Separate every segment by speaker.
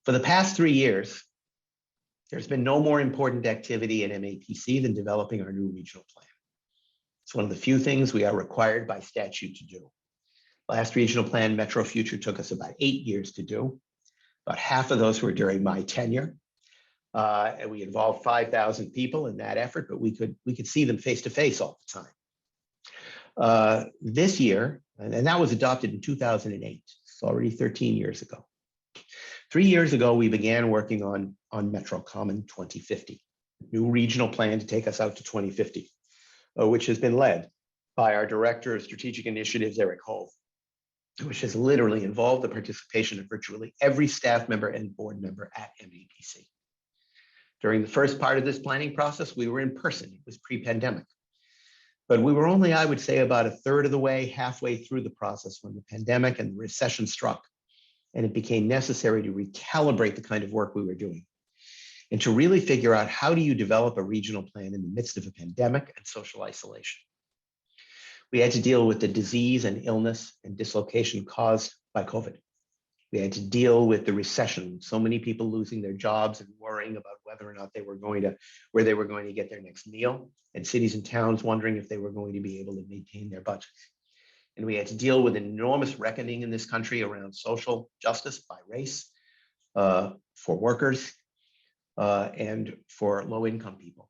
Speaker 1: For the past 3 years, there's been no more important activity at MAPC than developing our new regional plan. It's one of the few things we are required by statute to do. Last regional plan, Metro Future, took us about 8 years to do. About half of those were during my tenure. And we involved 5,000 people in that effort, but we could see them face to face all the time. This year, and that was adopted in 2008, it's already 13 years ago. 3 years ago, we began working on MetroCommon 2050, new regional plan to take us out to 2050, which has been led by our Director of Strategic Initiatives, Eric Hove, which has literally involved the participation of virtually every staff member and board member at MAPC. During the first part of this planning process, we were in person. It was pre-pandemic. But we were only, I would say, about a third of the way, halfway through the process when the pandemic and the recession struck, and it became necessary to recalibrate the kind of work we were doing and to really figure out, how do you develop a regional plan in the midst of a pandemic and social isolation? We had to deal with the disease and illness and dislocation caused by COVID. We had to deal with the recession, so many people losing their jobs and worrying about whether or not where they were going to get their next meal, and cities and towns wondering if they were going to be able to maintain their budgets. And we had to deal with an enormous reckoning in this country around social justice by race, for workers, and for low-income people,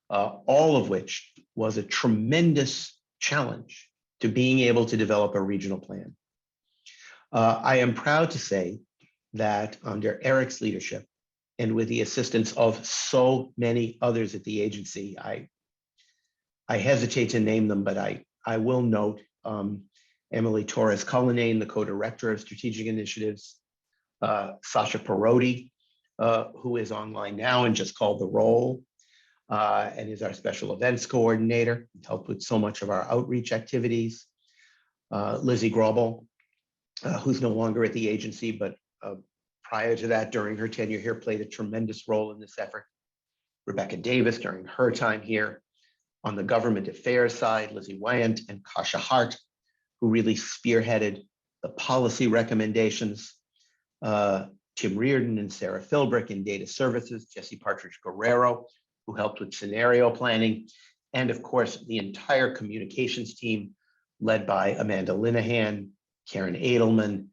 Speaker 1: all of which was a tremendous challenge to being able to develop a regional plan. I am proud to say that under Eric's leadership and with the assistance of so many others at the agency, I hesitate to name them, but I will note Emily Torres-Cullinane, the co-director of strategic initiatives, Sasha Parodi, who is online now and just called the roll, and is our special events coordinator, helped with so much of our outreach activities. Lizzie Grobel, who's no longer at the agency, but prior to that, during her tenure here, played a tremendous role in this effort. Rebecca Davis, during her time here. On the government affairs side, Lizzie Wyant and Kasia Hart, who really spearheaded the policy recommendations. Tim Reardon and Sarah Philbrick in data services, Jesse Partridge Guerrero, who helped with scenario planning, and of course, the entire communications team led by Amanda Linehan, Karen Edelman,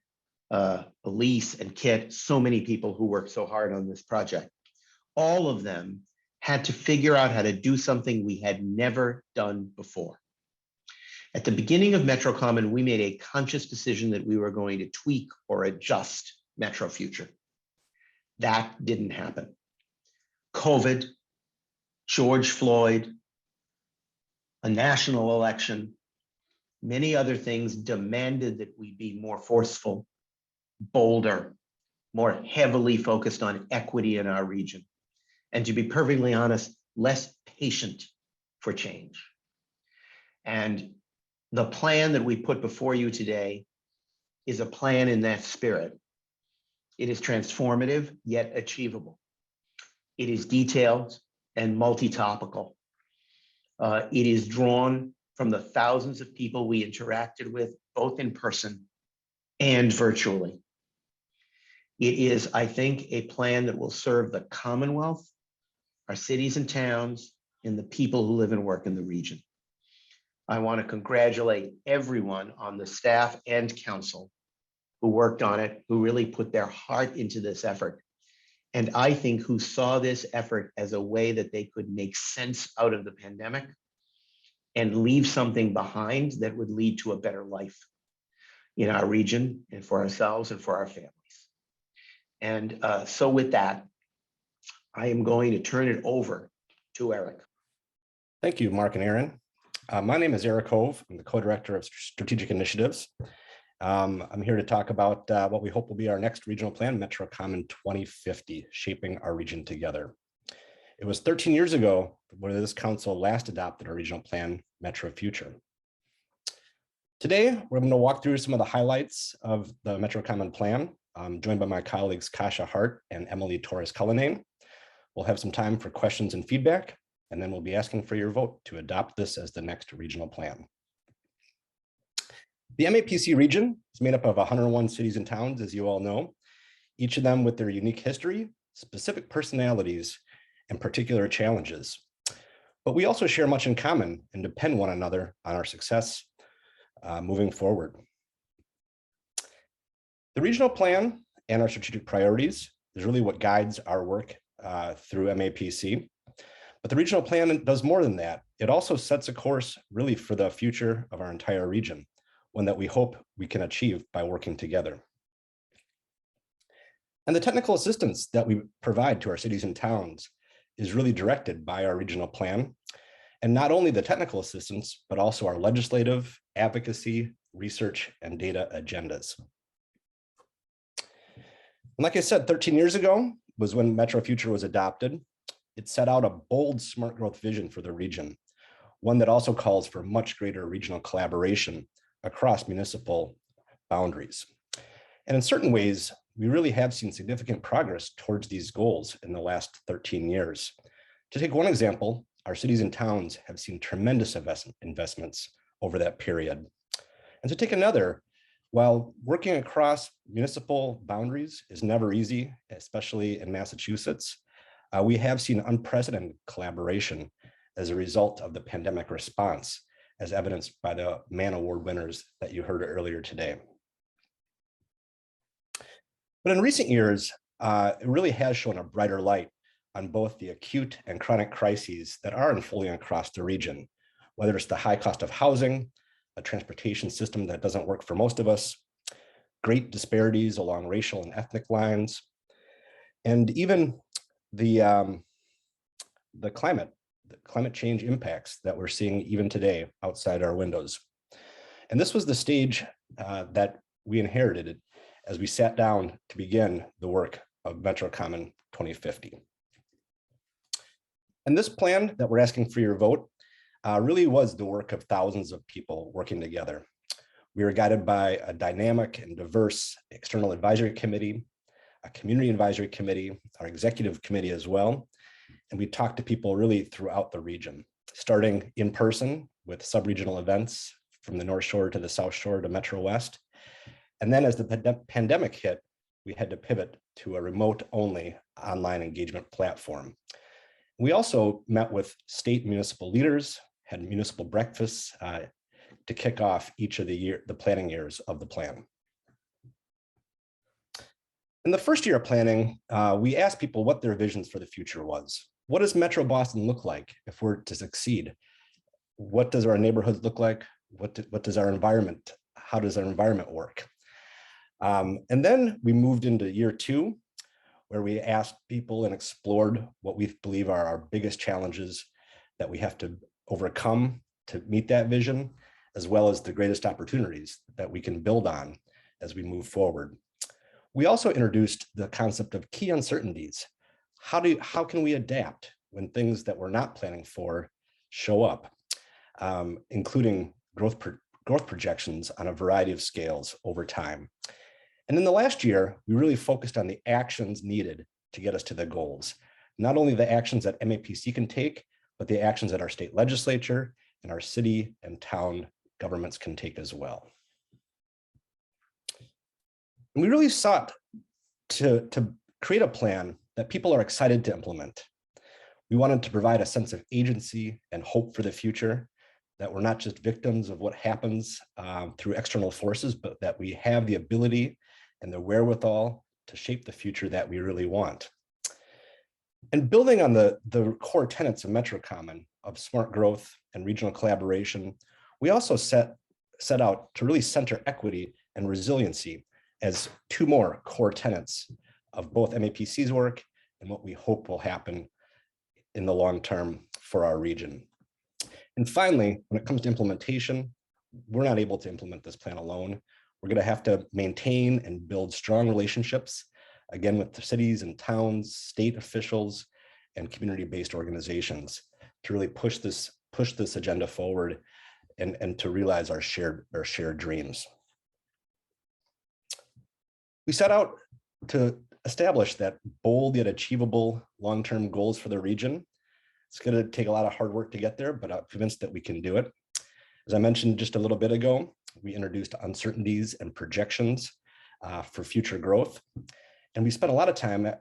Speaker 1: Elise and Kit, so many people who worked so hard on this project. All of them had to figure out how to do something we had never done before. At the beginning of MetroCommon, we made a conscious decision that we were going to tweak or adjust Metro Future. That didn't happen. COVID, George Floyd, a national election, many other things demanded that we be more forceful, bolder, more heavily focused on equity in our region, and to be perfectly honest, less patient for change. And the plan that we put before you today is a plan in that spirit. It is transformative, yet achievable. It is detailed and multi-topical. It is drawn from the thousands of people we interacted with, both in person and virtually. It is, I think, a plan that will serve the Commonwealth, our cities and towns, and the people who live and work in the region. I want to congratulate everyone on the staff and council who worked on it, who really put their heart into this effort. And I think who saw this effort as a way that they could make sense out of the pandemic and leave something behind that would lead to a better life in our region and for ourselves and for our families. And so with that, I am going to turn it over to Eric.
Speaker 2: Thank you, Mark and Aaron. My name is Eric Hove. I'm the co-director of strategic initiatives. I'm here to talk about what we hope will be our next regional plan, MetroCommon 2050, shaping our region together. It was 13 years ago when this council last adopted our regional plan, Metro Future. Today, we're going to walk through some of the highlights of the MetroCommon plan. I'm joined by my colleagues Kasia Hart and Emily Torres-Cullinane. We'll have some time for questions and feedback, and then we'll be asking for your vote to adopt this as the next regional plan. The MAPC region is made up of 101 cities and towns, as you all know. each of them with their unique history, specific personalities, and particular challenges. But we also share much in common and depend one another on our success moving forward. The regional plan and our strategic priorities is really what guides our work through MAPC. But the regional plan does more than that. It also sets a course really for the future of our entire region, one that we hope we can achieve by working together. And the technical assistance that we provide to our cities and towns is really directed by our regional plan. And not only the technical assistance, but also our legislative, advocacy, research, and data agendas. And like I said, 13 years ago was when Metro Future was adopted. It set out a bold smart growth vision for the region, one that also calls for much greater regional collaboration across municipal boundaries. And in certain ways, we really have seen significant progress towards these goals in the last 13 years. To take one example, our cities and towns have seen tremendous investments over that period. And to take another, while working across municipal boundaries is never easy, especially in Massachusetts, we have seen unprecedented collaboration as a result of the pandemic response, as evidenced by the MAN Award winners that you heard earlier today. But in recent years, it really has shown a brighter light on both the acute and chronic crises that are unfolding across the region, whether it's the high cost of housing, a transportation system that doesn't work for most of us, great disparities along racial and ethnic lines, and even the climate change impacts that we're seeing even today outside our windows. And this was the stage that we inherited as we sat down to begin the work of MetroCommon 2050. And this plan that we're asking for your vote really was the work of thousands of people working together. We were guided by a dynamic and diverse external advisory committee, a community advisory committee, our executive committee as well. And we talked to people really throughout the region, starting in person with sub-regional events from the North Shore to the South Shore to Metro West. And then as the pandemic hit, we had to pivot to a remote-only online engagement platform. We also met with state municipal leaders, had municipal breakfasts to kick off each of the planning years of the plan. In the first year of planning, we asked people what their visions for the future was. What does Metro Boston look like if we're to succeed? What does our neighborhoods look like? What does our environment, how does our environment work? And then we moved into year 2, where we asked people and explored what we believe are our biggest challenges that we have to overcome to meet that vision, as well as the greatest opportunities that we can build on as we move forward. We also introduced the concept of key uncertainties. How can we adapt when things that we're not planning for show up, including growth projections on a variety of scales over time. And in the last year, we really focused on the actions needed to get us to the goals. Not only the actions that MAPC can take, but the actions that our state legislature and our city and town governments can take as well. And we really sought to create a plan that people are excited to implement. We wanted to provide a sense of agency and hope for the future, that we're not just victims of what happens through external forces, but that we have the ability and the wherewithal to shape the future that we really want. And building on the core tenets of MetroCommon of smart growth and regional collaboration, we also set out to really center equity and resiliency as 2 more core tenets of both MAPC's work and what we hope will happen in the long term for our region. And finally, when it comes to implementation, we're not able to implement this plan alone. We're going to have to maintain and build strong relationships, again, with the cities and towns, state officials, and community-based organizations to really push this agenda forward and to realize our shared dreams. We set out to establish that bold yet achievable long-term goals for the region. It's going to take a lot of hard work to get there, but I'm convinced that we can do it. As I mentioned just a little bit ago, we introduced uncertainties and projections for future growth. And we spent a lot of time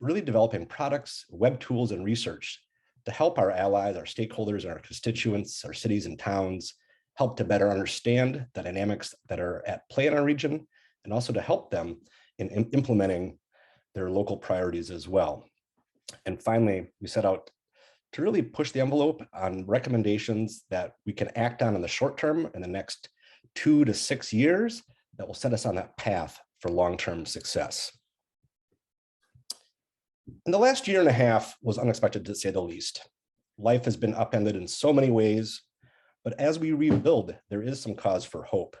Speaker 2: really developing products, web tools, and research to help our allies, our stakeholders, and our constituents, our cities and towns, help to better understand the dynamics that are at play in our region, and also to help them in implementing their local priorities as well. And finally, we set out to really push the envelope on recommendations that we can act on in the short term in the next 2 to 6 years that will set us on that path for long-term success. And the last year and a half was unexpected, to say the least. Life has been upended in so many ways, but as we rebuild, there is some cause for hope.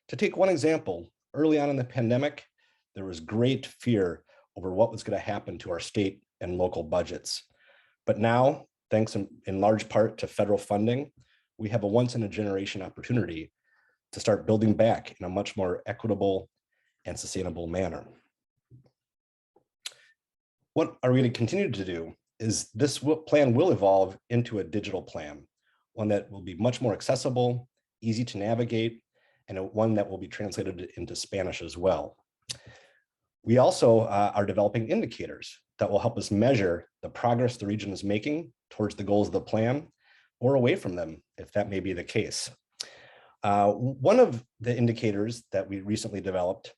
Speaker 2: To take one example, early on in the pandemic, there was great fear over what was going to happen to our state and local budgets. But now, thanks in large part to federal funding, we have a once-in-a-generation opportunity to start building back in a much more equitable and sustainable manner. What are we going to continue to do is this plan will evolve into a digital plan, one that will be much more accessible, easy to navigate, and one that will be translated into Spanish as well. We also are developing indicators that will help us measure the progress the region is making towards the goals of the plan or away from them, if that may be the case. One of the indicators that we recently developed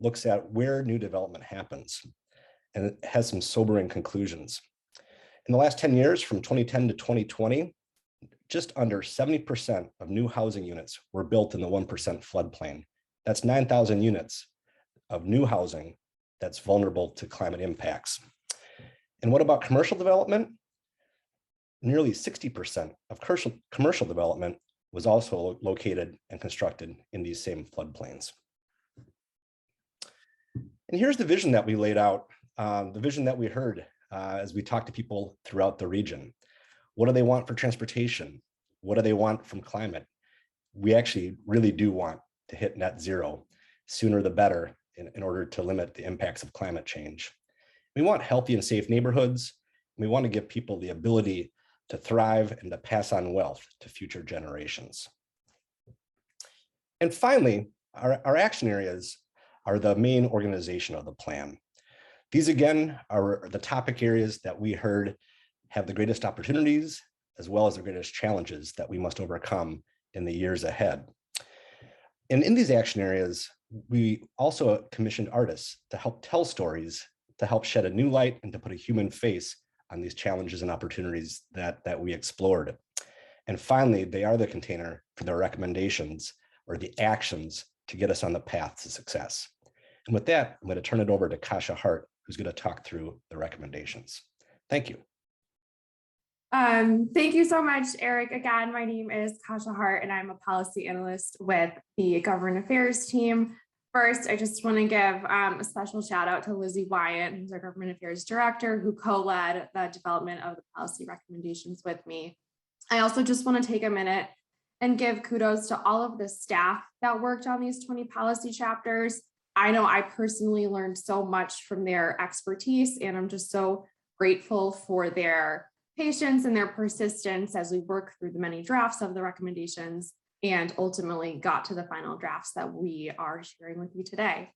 Speaker 2: looks at where new development happens, and it has some sobering conclusions. In the last 10 years, from 2010 to 2020, just under 70% of new housing units were built in the 1% floodplain. That's 9,000 units of new housing that's vulnerable to climate impacts. And what about commercial development? Nearly 60% of commercial development was also located and constructed in these same floodplains. And here's the vision that we laid out, the vision that we heard as we talked to people throughout the region. What do they want for transportation? What do they want from climate? We actually really do want to hit net zero, sooner the better, in order to limit the impacts of climate change. We want healthy and safe neighborhoods. We want to give people the ability to thrive and to pass on wealth to future generations. And finally, our action areas are the main organization of the plan. These, again, are the topic areas that we heard have the greatest opportunities as well as the greatest challenges that we must overcome in the years ahead. And in these action areas, we also commissioned artists to help tell stories, to help shed a new light and to put a human face on these challenges and opportunities that we explored. And finally, they are the container for the recommendations or the actions to get us on the path to success. And with that, I'm going to turn it over to Kasia Hart, who's going to talk through the recommendations. Thank you.
Speaker 3: Thank you so much, Eric. Again, my name is Kasia Hart, and I'm a policy analyst with the Government Affairs team. First, I just want to give a special shout out to Lizzie Wyatt, who's our Government Affairs Director, who co-led the development of the policy recommendations with me. I also just want to take a minute and give kudos to all of the staff that worked on these 20 policy chapters. I know I personally learned so much from their expertise, and I'm just so grateful for their patience and their persistence as we work through the many drafts of the recommendations and ultimately got to the final drafts that we are sharing with you today.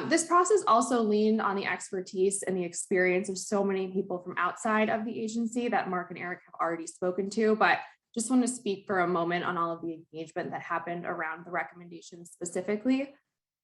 Speaker 3: This process also leaned on the expertise and the experience of so many people from outside of the agency that Marc and Eric have already spoken to, but just want to speak for a moment on all of the engagement that happened around the recommendations specifically.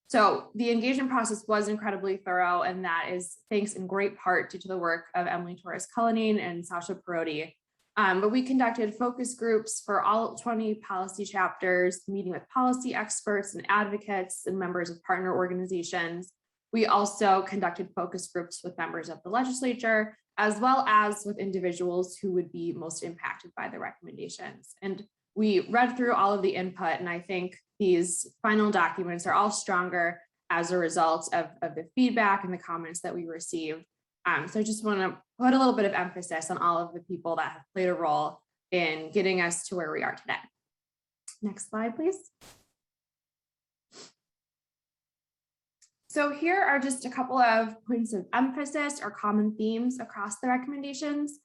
Speaker 3: So the engagement process was incredibly thorough, and that is thanks in great part due to the work of Emily Torres-Cullinane and Sasha Perotti. But we conducted focus groups for all 20 policy chapters, meeting with policy experts and advocates and members of partner organizations. We also conducted focus groups with members of the legislature, as well as with individuals who would be most impacted by the recommendations. And we read through all of the input, and I think these final documents are all stronger as a result of the feedback and the comments that we received. So I just want to put a little bit of emphasis on all of the people that have played a role in getting us to where we are today. Next slide, please. So here are just a couple of points of emphasis or common themes across the recommendations.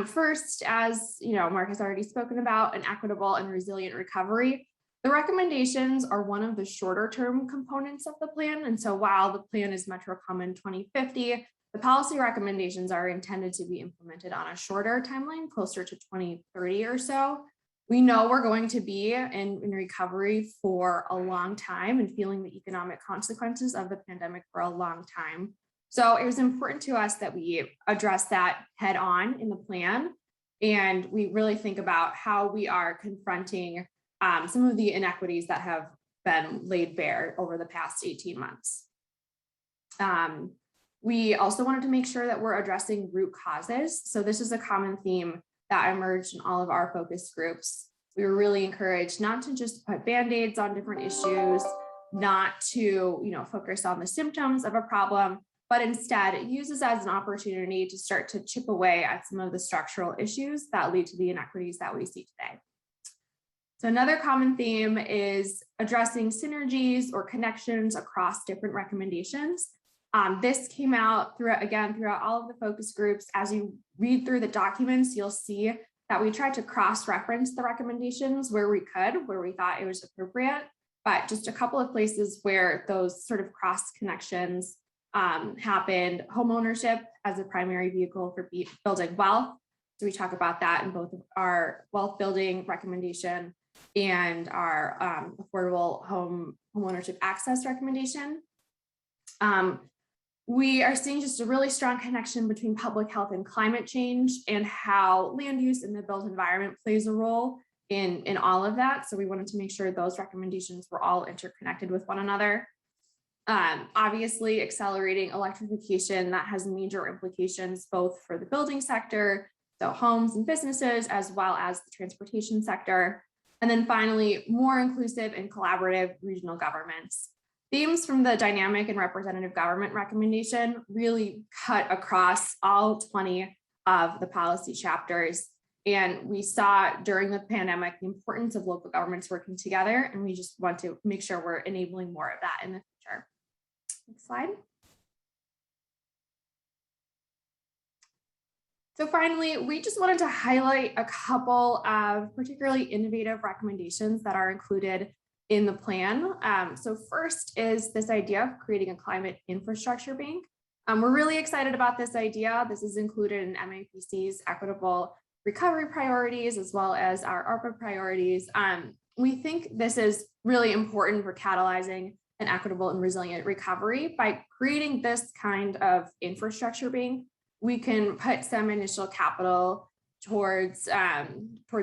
Speaker 3: First, as you know, Marc has already spoken about, an equitable and resilient recovery. The recommendations are one of the shorter term components of the plan. And so while the plan is MetroCommon 2050, the policy recommendations are intended to be implemented on a shorter timeline, closer to 2030 or so. We know we're going to be in recovery for a long time and feeling the economic consequences of the pandemic for a long time. So it was important to us that we address that head on in the plan. And we really think about how we are confronting some of the inequities that have been laid bare over the past 18 months. We also wanted to make sure that we're addressing root causes. So this is a common theme that emerged in all of our focus groups. We were really encouraged not to just put Band-Aids on different issues, not to focus on the symptoms of a problem, but instead it uses as an opportunity to start to chip away at some of the structural issues that lead to the inequities that we see today. So another common theme is addressing synergies or connections across different recommendations. This came out throughout all of the focus groups. As you read through the documents, you'll see that we tried to cross-reference the recommendations where we thought it was appropriate, but just a couple of places where those sort of cross connections happened. Home ownership as a primary vehicle for building wealth. So we talk about that in both our wealth building recommendation and our affordable home ownership access recommendation. We are seeing just a really strong connection between public health and climate change and how land use in the built environment plays a role in all of that. So we wanted to make sure those recommendations were all interconnected with one another. Obviously, accelerating electrification that has major implications both for the building sector, so homes and businesses, as well as the transportation sector. And then finally, more inclusive and collaborative regional governments. Themes from the dynamic and representative government recommendation really cut across all 20 of the policy chapters. And we saw during the pandemic the importance of local governments working together, and we just want to make sure we're enabling more of that in the future. Next slide. So finally, we just wanted to highlight a couple of particularly innovative recommendations that are included in the plan. So first is this idea of creating a climate infrastructure bank. We're really excited about this idea. This is included in MAPC's equitable recovery priorities, as well as our ARPA priorities. We think this is really important for catalyzing an equitable and resilient recovery. By creating this kind of infrastructure bank, we can put some initial capital towards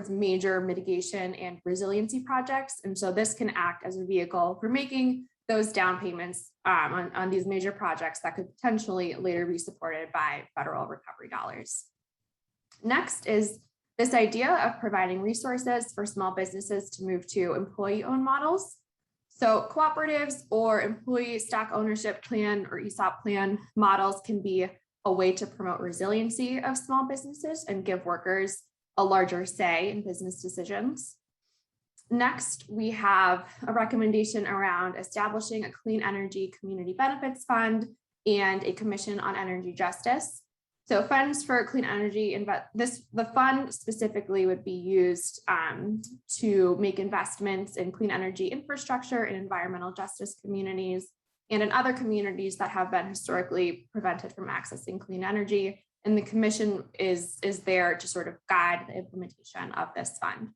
Speaker 3: major mitigation and resiliency projects. And so this can act as a vehicle for making those down payments on these major projects that could potentially later be supported by federal recovery dollars. Next is this idea of providing resources for small businesses to move to employee-owned models. So cooperatives or employee stock ownership plan or ESOP plan models can be a way to promote resiliency of small businesses and give workers a larger say in business decisions. Next, we have a recommendation around establishing a clean energy community benefits fund and a commission on energy justice. So funds for clean energy, the fund specifically would be used to make investments in clean energy infrastructure and environmental justice communities and in other communities that have been historically prevented from accessing clean energy. And the commission is there to sort of guide the implementation of this fund.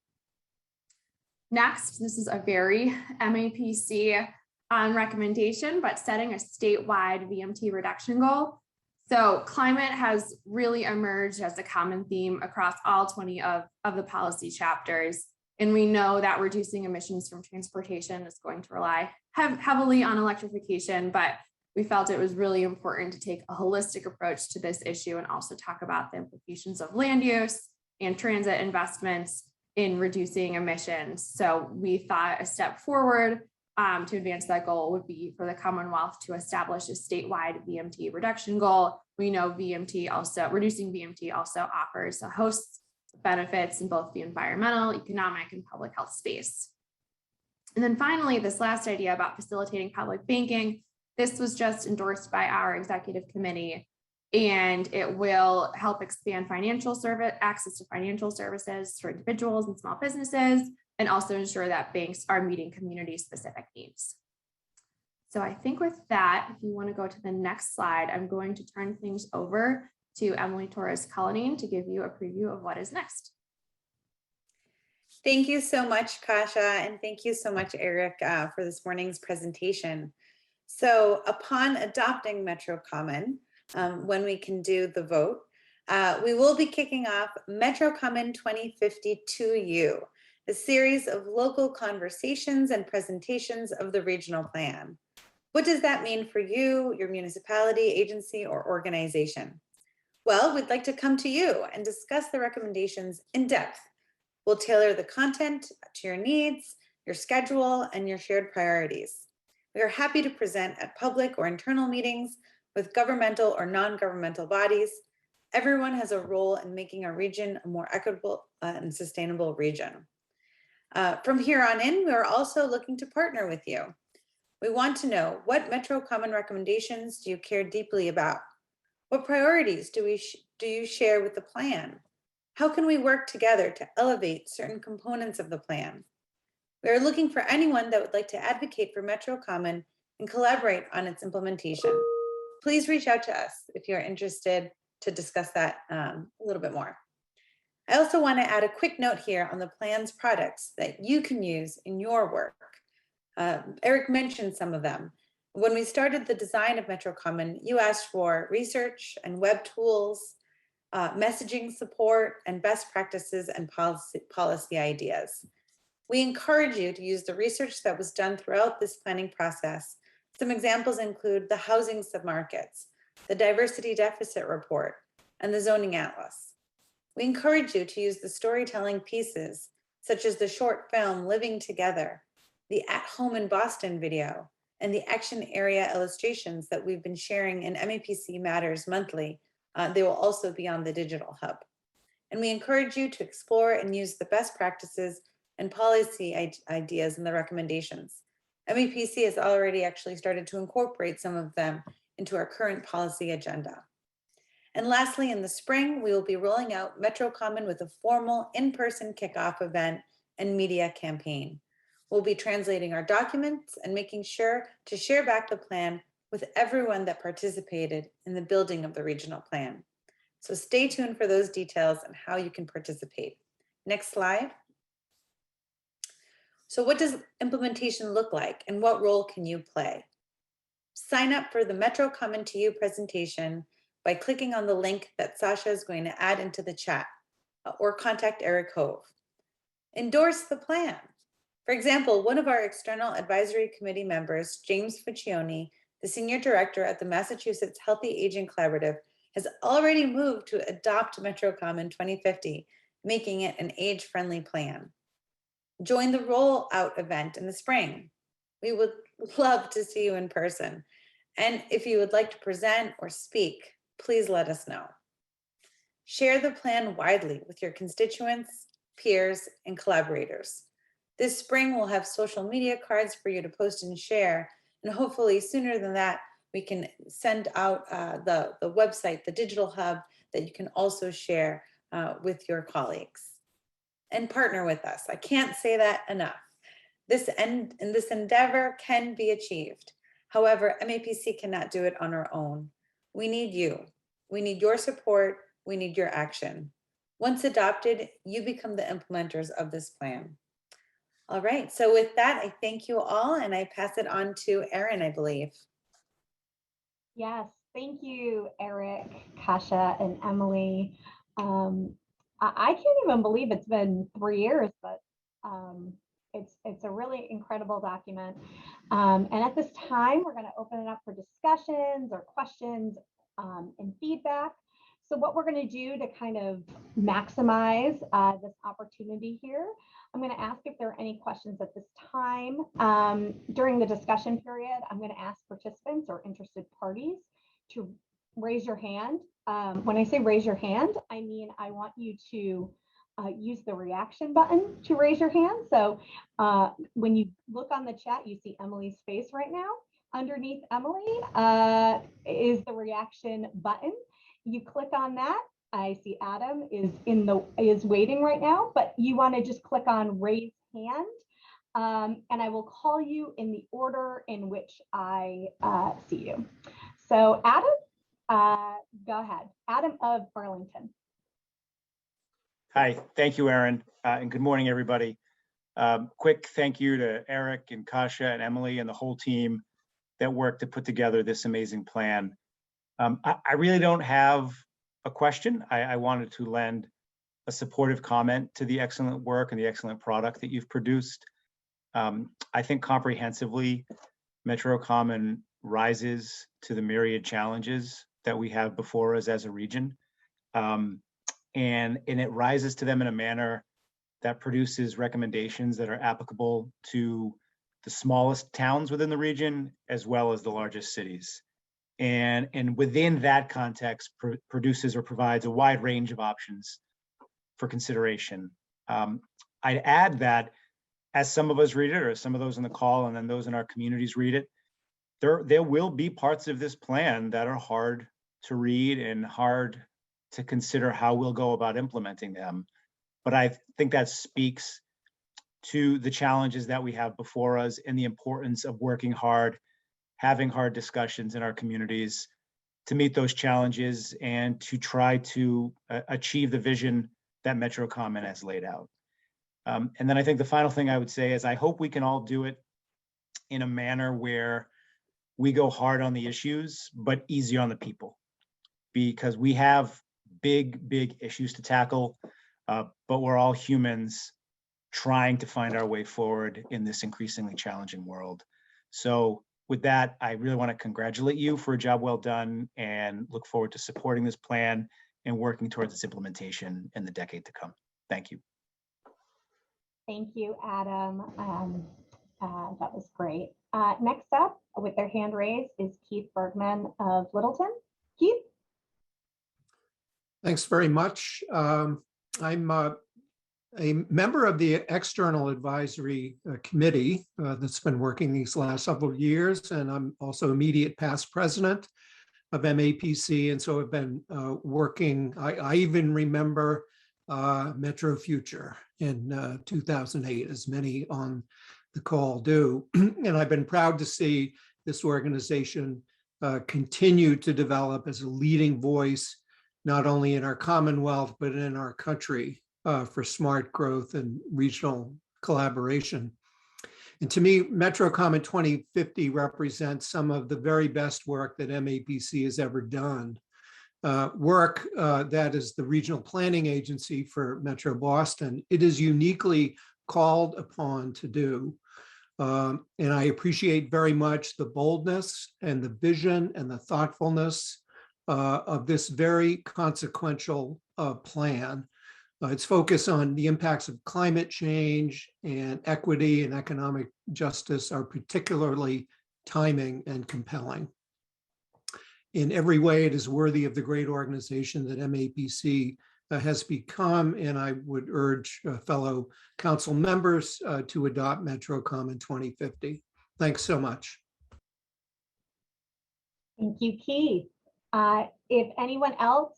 Speaker 3: Next, this is a very MAPC recommendation, but setting a statewide VMT reduction goal. So climate has really emerged as a common theme across all 20 of the policy chapters. And we know that reducing emissions from transportation is going to rely heavily on electrification, but we felt it was really important to take a holistic approach to this issue and also talk about the implications of land use and transit investments in reducing emissions. So we thought a step forward to advance that goal would be for the Commonwealth to establish a statewide VMT reduction goal. We know reducing VMT also offers a host of benefits in both the environmental, economic, and public health space. And then finally, this last idea about facilitating public banking, this was just endorsed by our executive committee, and it will help expand access to financial services for individuals and small businesses, and also ensure that banks are meeting community-specific needs. So I think with that, if you want to go to the next slide, I'm going to turn things over to Emily Torres-Cullinane to give you a preview of what is next.
Speaker 4: Thank you so much, Kasia, and thank you so much, Eric, for this morning's presentation. So upon adopting MetroCommon, when we can do the vote, we will be kicking off MetroCommon 2050 2U, a series of local conversations and presentations of the regional plan. What does that mean for you, your municipality, agency, or organization? Well, we'd like to come to you and discuss the recommendations in depth. We'll tailor the content to your needs, your schedule, and your shared priorities. We are happy to present at public or internal meetings with governmental or non-governmental bodies. Everyone has a role in making our region a more equitable and sustainable region. From here on in, we are also looking to partner with you. We want to know, what MetroCommon recommendations do you care deeply about? What priorities do you share with the plan? How can we work together to elevate certain components of the plan? We are looking for anyone that would like to advocate for MetroCommon and collaborate on its implementation. Please reach out to us if you're interested to discuss that a little bit more. I also want to add a quick note here on the plan's products that you can use in your work. Eric mentioned some of them. When we started the design of MetroCommon, you asked for research and web tools, messaging support, and best practices and policy ideas. We encourage you to use the research that was done throughout this planning process. Some examples include the housing submarkets, the diversity deficit report, and the zoning atlas. We encourage you to use the storytelling pieces, such as the short film Living Together, the At Home in Boston video, and the action area illustrations that we've been sharing in MEPC Matters monthly. They will also be on the digital hub. And we encourage you to explore and use the best practices and policy ideas in the recommendations. MEPC has already actually started to incorporate some of them into our current policy agenda. And lastly, in the spring, we will be rolling out MetroCommon with a formal in-person kickoff event and media campaign. We'll be translating our documents and making sure to share back the plan with everyone that participated in the building of the regional plan. So stay tuned for those details and how you can participate. Next slide. So what does implementation look like and what role can you play? Sign up for the MetroCommon to You presentation by clicking on the link that Sasha is going to add into the chat, or contact Eric Hove. Endorse the plan. For example, one of our external advisory committee members, James Fuccione, the senior director at the Massachusetts Healthy Aging Collaborative, has already moved to adopt MetroCommon 2050, making it an age-friendly plan. Join the rollout event in the spring. We would love to see you in person. And if you would like to present or speak, please let us know. Share the plan widely with your constituents, peers, and collaborators. This spring, we'll have social media cards for you to post and share. And hopefully sooner than that, we can send out the website, the digital hub, that you can also share with your colleagues. And partner with us. I can't say that enough. This endeavor can be achieved. However, MAPC cannot do it on our own. We need you. We need your support. We need your action. Once adopted, you become the implementers of this plan. All right, so with that, I thank you all and I pass it on to Erin, I believe.
Speaker 5: Yes, thank you, Eric, Kasia, and Emily. I can't even believe it's been 3 years, but it's a really incredible document. And at this time, we're going to open it up for discussions or questions and feedback. So what we're going to do to kind of maximize this opportunity here, I'm going to ask if there are any questions at this time. During the discussion period, I'm going to ask participants or interested parties to raise your hand. When I say raise your hand, I mean I want you to use the reaction button to raise your hand. So when you look on the chat, you see Emily's face right now. Underneath Emily is the reaction button. You click on that. I see Adam is waiting right now, but you want to just click on raise hand. And I will call you in the order in which I see you. So Adam, go ahead. Adam of Burlington.
Speaker 6: Hi, thank you, Erin, and good morning, everybody. Quick thank you to Eric and Kasia and Emily and the whole team that worked to put together this amazing plan. I really don't have a question. I wanted to lend a supportive comment to the excellent work and the excellent product that you've produced. I think comprehensively, MetroCommon rises to the myriad challenges that we have before us as a region. And it rises to them in a manner that produces recommendations that are applicable to the smallest towns within the region, as well as the largest cities. And within that context, produces or provides a wide range of options for consideration. I'd add that as some of us read it, or some of those on the call, and then those in our communities read it, there will be parts of this plan that are hard to read and hard to consider how we'll go about implementing them. But I think that speaks to the challenges that we have before us and the importance of working hard, having hard discussions in our communities to meet those challenges and to try to achieve the vision that MetroCommon has laid out. And then I think the final thing I would say is I hope we can all do it in a manner where we go hard on the issues, but easy on the people, because we have big issues to tackle, but we're all humans trying to find our way forward in this increasingly challenging world. So with that, I really want to congratulate you for a job well done and look forward to supporting this plan and working towards its implementation in the decade to come. Thank you.
Speaker 5: Thank you, Adam. That was great. Next up with their hand raised is Keith Bergman of Littleton. Keith?
Speaker 7: Thanks very much. I'm a member of the External Advisory Committee that's been working these last several years, and I'm also immediate past president of MAPC, and so I've been working. I even remember Metro Future in 2008, as many on the call do, and I've been proud to see this organization continue to develop as a leading voice, not only in our Commonwealth, but in our country for smart growth and regional collaboration. And to me, MetroCommon 2050 represents some of the very best work that MAPC has ever done. Work that is the regional planning agency for Metro Boston. It is uniquely called upon to do. And I appreciate very much the boldness and the vision and the thoughtfulness of this very consequential plan. Its focus on the impacts of climate change and equity and economic justice are particularly timing and compelling. In every way, it is worthy of the great organization that MAPC has become, and I would urge fellow council members to adopt MetroCommon 2050. Thanks so much.
Speaker 5: Thank you, Keith. If anyone else,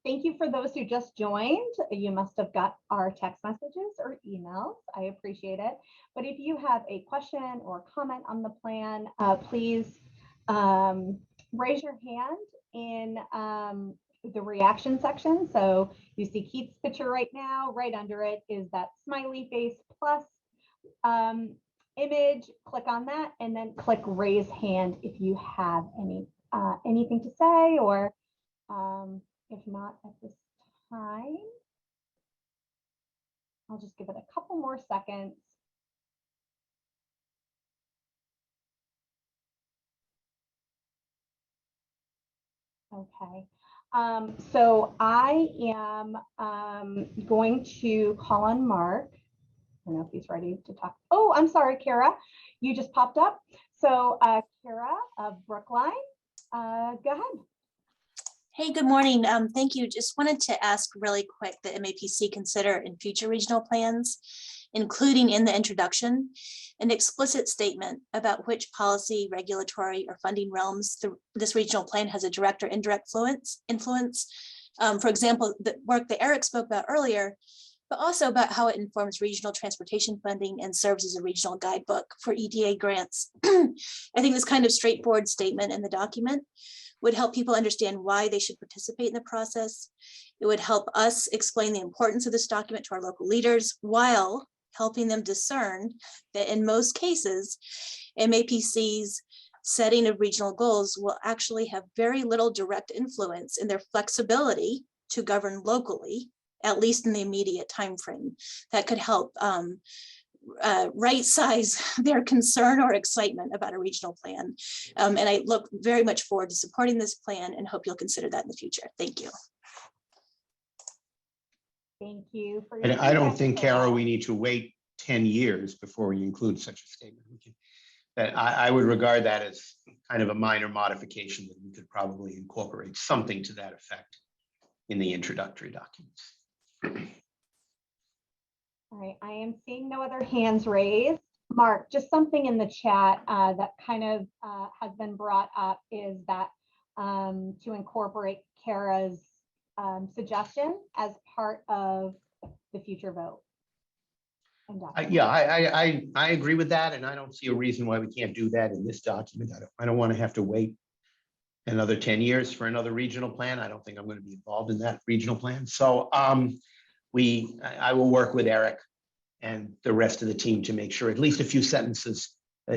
Speaker 5: thank you for those who just joined. You must have got our text messages or emails. I appreciate it. But if you have a question or comment on the plan, please raise your hand in the reaction section. So you see Keith's picture right now. Right under it is that smiley face plus image. Click on that and then click raise hand if you have anything to say, or if not at this time, I'll just give it a couple more seconds. Okay, so I am going to call on Marc. I don't know if he's ready to talk. Oh, I'm sorry, Kara, you just popped up. So Kara of Brookline, go ahead.
Speaker 8: Hey, good morning. Thank you. Just wanted to ask really quick that MAPC consider in future regional plans, including in the introduction, an explicit statement about which policy, regulatory, or funding realms this regional plan has a direct or indirect influence. For example, the work that Eric spoke about earlier, but also about how it informs regional transportation funding and serves as a regional guidebook for EDA grants. I think this kind of straightforward statement in the document would help people understand why they should participate in the process. It would help us explain the importance of this document to our local leaders while helping them discern that in most cases, MAPC's setting of regional goals will actually have very little direct influence in their flexibility to govern locally, at least in the immediate timeframe. That could help right size their concern or excitement about a regional plan. And I look very much forward to supporting this plan and hope you'll consider that in the future. Thank you.
Speaker 5: Thank you for
Speaker 1: And
Speaker 5: your
Speaker 1: I don't
Speaker 5: feedback,
Speaker 1: think,
Speaker 5: Sarah.
Speaker 1: Carol, we need to wait 10 years before we include such a statement. I would regard that as kind of a minor modification that we could probably incorporate something to that effect in the introductory documents.
Speaker 5: All right, I am seeing no other hands raised. Mark, just something in the chat that kind of has been brought up is that to incorporate Kara's suggestion as part of the future vote.
Speaker 1: Yeah, I agree with that, and I don't see a reason why we can't do that in this document. I don't want to have to wait another 10 years for another regional plan. I don't think I'm going to be involved in that regional plan. So I will work with Eric and the rest of the team to make sure at least a few sentences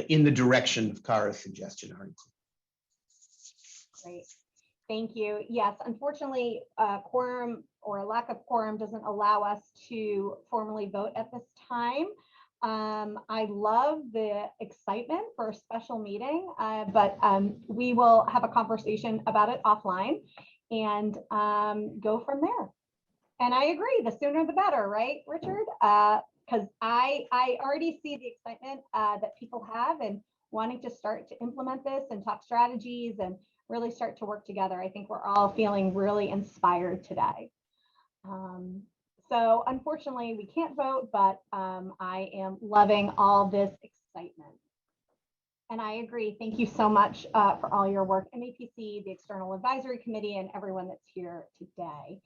Speaker 1: in the direction of Kara's suggestion are included.
Speaker 5: Great. Thank you. Yes, unfortunately, quorum or a lack of quorum doesn't allow us to formally vote at this time. I love the excitement for a special meeting, but we will have a conversation about it offline and go from there. And I agree, the sooner the better, right, Richard? Because I already see the excitement that people have and wanting to start to implement this and talk strategies and really start to work together. I think we're all feeling really inspired today. So unfortunately, we can't vote, but I am loving all this excitement. And I agree. Thank you so much for all your work, MAPC, the External Advisory Committee, and everyone that's here today.